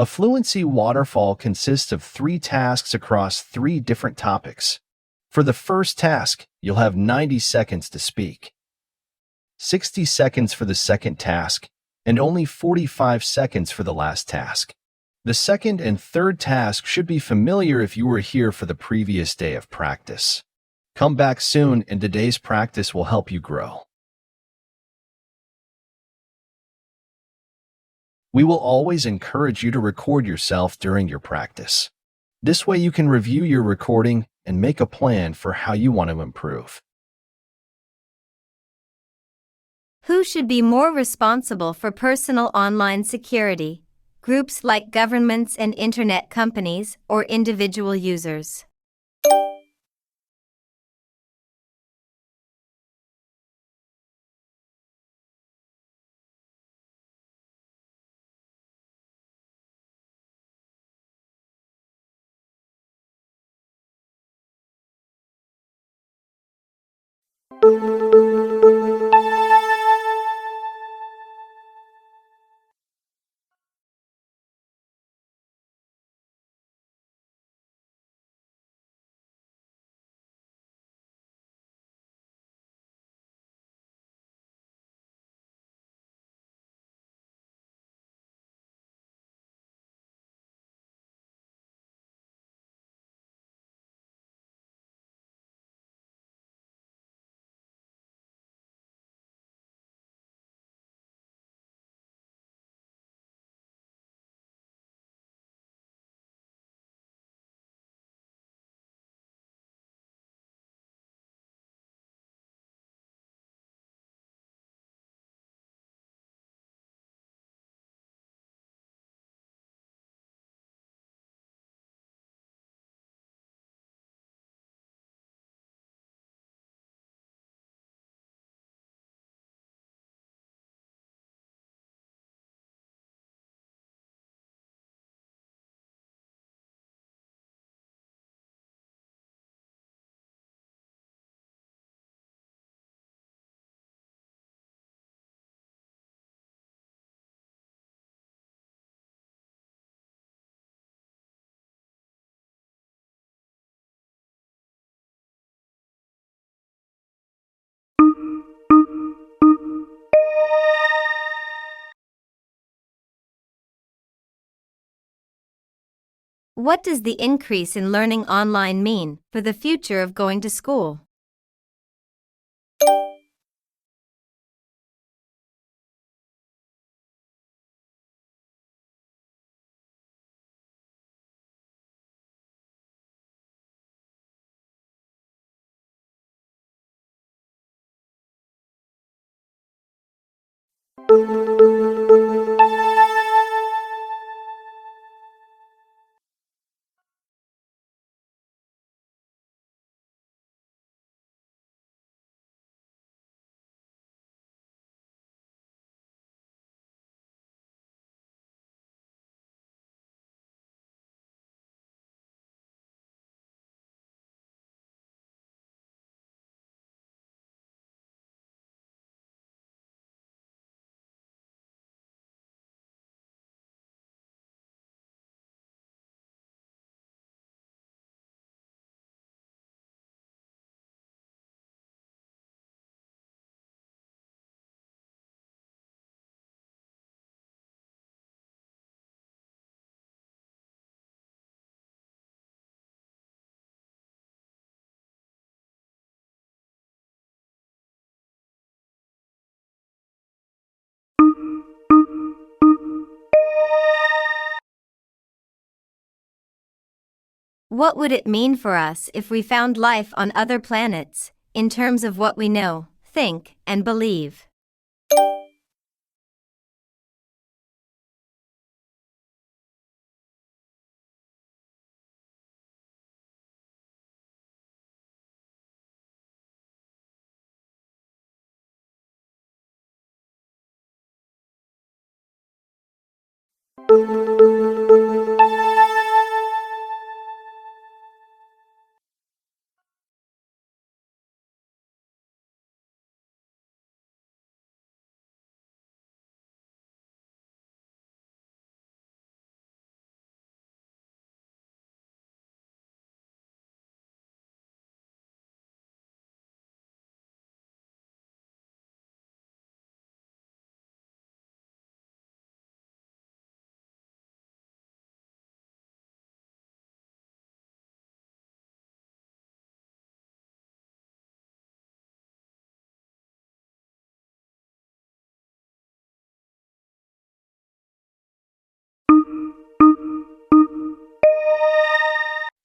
A Fluency Waterfall consists of 3 tasks across 3 different topics. For the first task, you'll have 90 seconds to speak, 60 seconds for the second task, and only 45 seconds for the last task. The second and third task should be familiar if you were here for the previous day of practice. Come back soon, and today's practice will help you grow. We will always encourage you to record yourself during your practice. This way you can review your recording and make a plan for how you want to improve. Who should be more responsible for personal online security? Groups like governments and internet companies, or individual users? What does the increase in learning online mean for the future of going to school? What would it mean for us if we found life on other planets, in terms of what we know, think, and believe?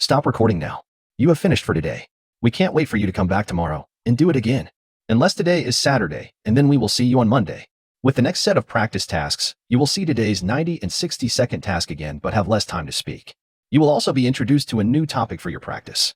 Stop recording now. You have finished for today. We can't wait for you to come back tomorrow and do it again. Unless today is Saturday, and then we will see you on Monday. With the next set of practice tasks, you will see today's 90 and 60-second task again but have less time to speak. You will also be introduced to a new topic for your practice.